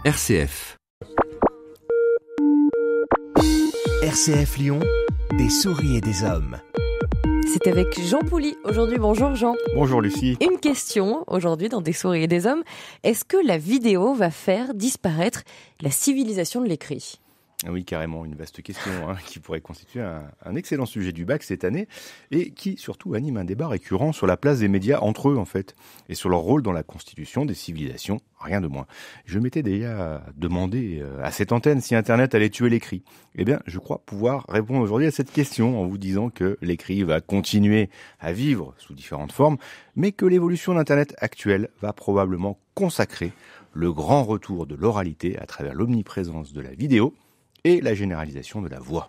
RCF. RCF Lyon, des souris et des hommes. C'est avec Jean Pouly aujourd'hui. Bonjour Jean. Bonjour Lucie. Une question aujourd'hui dans Des souris et des hommes. Est-ce que la vidéo va faire disparaître la civilisation de l'écrit ? Oui, carrément, une vaste question qui pourrait constituer un excellent sujet du bac cette année et qui surtout anime un débat récurrent sur la place des médias entre eux en fait et sur leur rôle dans la constitution des civilisations, rien de moins. Je m'étais déjà demandé à cette antenne si Internet allait tuer l'écrit. Eh bien, je crois pouvoir répondre aujourd'hui à cette question en vous disant que l'écrit va continuer à vivre sous différentes formes, mais que l'évolution d'Internet actuelle va probablement consacrer le grand retour de l'oralité à travers l'omniprésence de la vidéo et la généralisation de la voix.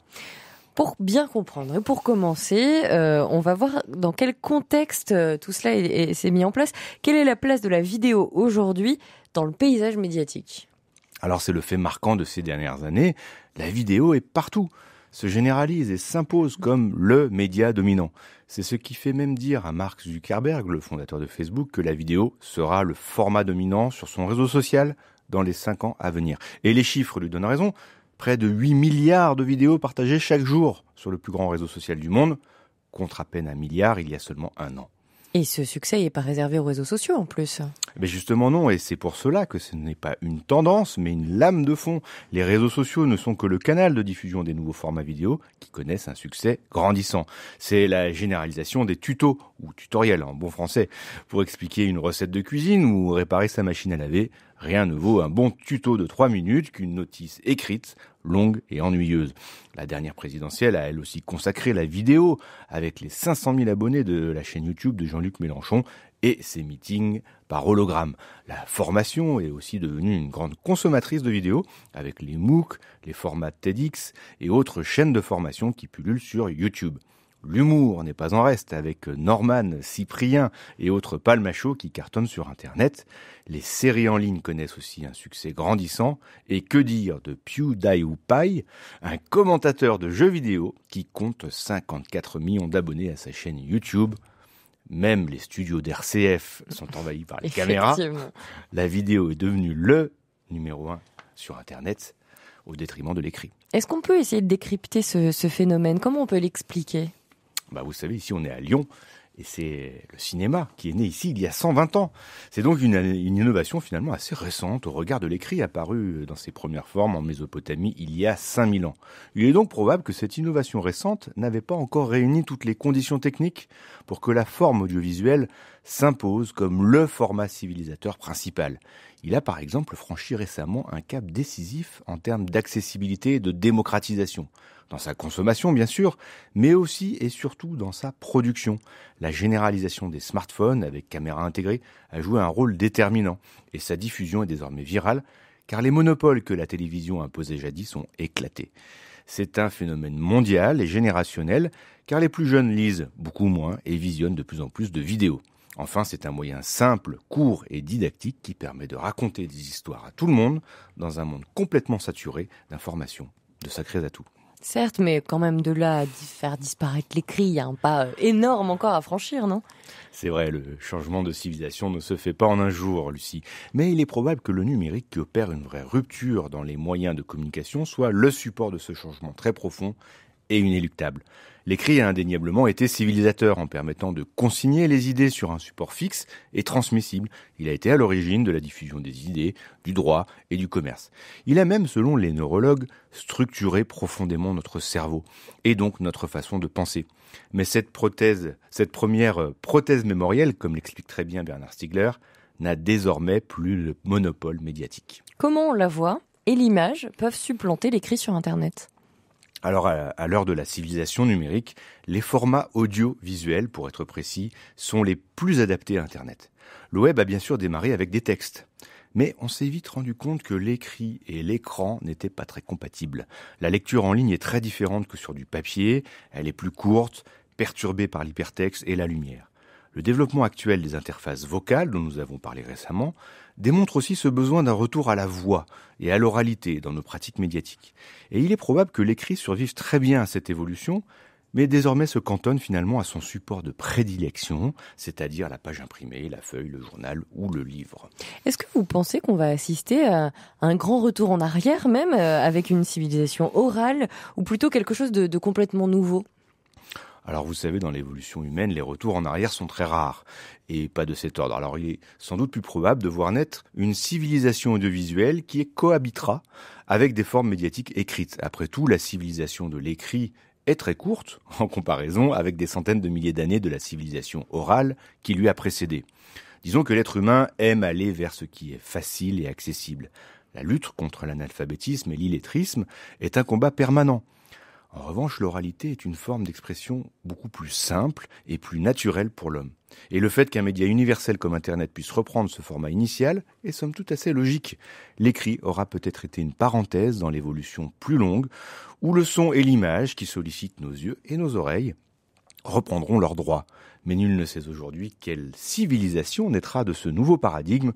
Pour bien comprendre et pour commencer, on va voir dans quel contexte tout cela s'est mis en place. Quelle est la place de la vidéo aujourd'hui dans le paysage médiatique ? Alors c'est le fait marquant de ces dernières années, la vidéo est partout, se généralise et s'impose comme le média dominant. C'est ce qui fait même dire à Mark Zuckerberg, le fondateur de Facebook, que la vidéo sera le format dominant sur son réseau social dans les 5 ans à venir. Et les chiffres lui donnent raison. Près de 8 milliards de vidéos partagées chaque jour sur le plus grand réseau social du monde, contre à peine 1 milliard il y a seulement 1 an. Et ce succès n'est pas réservé aux réseaux sociaux en plus. Mais justement non, et c'est pour cela que ce n'est pas une tendance, mais une lame de fond. Les réseaux sociaux ne sont que le canal de diffusion des nouveaux formats vidéo qui connaissent un succès grandissant. C'est la généralisation des tutos, ou tutoriels en bon français, pour expliquer une recette de cuisine ou réparer sa machine à laver. Rien ne vaut un bon tuto de 3 minutes qu'une notice écrite, longue et ennuyeuse. La dernière présidentielle a elle aussi consacré la vidéo avec les 500 000 abonnés de la chaîne YouTube de Jean-Luc Mélenchon et ses meetings par hologramme. La formation est aussi devenue une grande consommatrice de vidéos avec les MOOC, les formats TEDx et autres chaînes de formation qui pullulent sur YouTube. L'humour n'est pas en reste avec Norman, Cyprien et autres palmachos qui cartonnent sur Internet. Les séries en ligne connaissent aussi un succès grandissant. Et que dire de PewDiePie, un commentateur de jeux vidéo qui compte 54 millions d'abonnés à sa chaîne YouTube. Même les studios d'RCF sont envahis par les caméras. La vidéo est devenue le numéro 1 sur Internet au détriment de l'écrit. Est-ce qu'on peut essayer de décrypter ce phénomène ? Comment on peut l'expliquer ? Vous savez, ici on est à Lyon et c'est le cinéma qui est né ici il y a 120 ans. C'est donc une innovation finalement assez récente au regard de l'écrit apparu dans ses premières formes en Mésopotamie il y a 5000 ans. Il est donc probable que cette innovation récente n'avait pas encore réuni toutes les conditions techniques pour que la forme audiovisuelle s'impose comme le format civilisateur principal. Il a par exemple franchi récemment un cap décisif en termes d'accessibilité et de démocratisation. Dans sa consommation, bien sûr, mais aussi et surtout dans sa production. La généralisation des smartphones avec caméra intégrée a joué un rôle déterminant et sa diffusion est désormais virale car les monopoles que la télévision imposait jadis ont éclaté. C'est un phénomène mondial et générationnel car les plus jeunes lisent beaucoup moins et visionnent de plus en plus de vidéos. Enfin, c'est un moyen simple, court et didactique qui permet de raconter des histoires à tout le monde dans un monde complètement saturé d'informations, de sacrés atouts. Certes, mais quand même de là à faire disparaître l'écrit, il y a un pas énorme encore à franchir, non ? C'est vrai, le changement de civilisation ne se fait pas en un jour, Lucie. Mais il est probable que le numérique qui opère une vraie rupture dans les moyens de communication soit le support de ce changement très profond et inéluctable. L'écrit a indéniablement été civilisateur en permettant de consigner les idées sur un support fixe et transmissible. Il a été à l'origine de la diffusion des idées, du droit et du commerce. Il a même, selon les neurologues, structuré profondément notre cerveau et donc notre façon de penser. Mais cette première prothèse mémorielle, comme l'explique très bien Bernard Stiegler, n'a désormais plus le monopole médiatique. Comment la voix et l'image peuvent supplanter l'écrit sur Internet ? Alors, à l'heure de la civilisation numérique, les formats audiovisuels, pour être précis, sont les plus adaptés à Internet. Le web a bien sûr démarré avec des textes. Mais on s'est vite rendu compte que l'écrit et l'écran n'étaient pas très compatibles. La lecture en ligne est très différente que sur du papier, elle est plus courte, perturbée par l'hypertexte et la lumière. Le développement actuel des interfaces vocales, dont nous avons parlé récemment, démontre aussi ce besoin d'un retour à la voix et à l'oralité dans nos pratiques médiatiques. Et il est probable que l'écrit survive très bien à cette évolution, mais désormais se cantonne finalement à son support de prédilection, c'est-à-dire la page imprimée, la feuille, le journal ou le livre. Est-ce que vous pensez qu'on va assister à un grand retour en arrière même, avec une civilisation orale, ou plutôt quelque chose de complètement nouveau ? Alors vous savez, dans l'évolution humaine, les retours en arrière sont très rares, et pas de cet ordre. Alors il est sans doute plus probable de voir naître une civilisation audiovisuelle qui cohabitera avec des formes médiatiques écrites. Après tout, la civilisation de l'écrit est très courte, en comparaison avec des centaines de milliers d'années de la civilisation orale qui lui a précédé. Disons que l'être humain aime aller vers ce qui est facile et accessible. La lutte contre l'analphabétisme et l'illettrisme est un combat permanent. En revanche, l'oralité est une forme d'expression beaucoup plus simple et plus naturelle pour l'homme. Et le fait qu'un média universel comme Internet puisse reprendre ce format initial est somme toute assez logique. L'écrit aura peut-être été une parenthèse dans l'évolution plus longue, où le son et l'image, qui sollicitent nos yeux et nos oreilles, reprendront leurs droits. Mais nul ne sait aujourd'hui quelle civilisation naîtra de ce nouveau paradigme.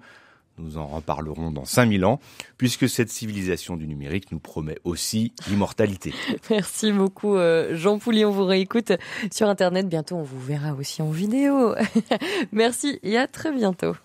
Nous en reparlerons dans 5000 ans, puisque cette civilisation du numérique nous promet aussi l'immortalité. Merci beaucoup Jean Pouliot, on vous réécoute sur Internet. Bientôt, on vous verra aussi en vidéo. Merci et à très bientôt.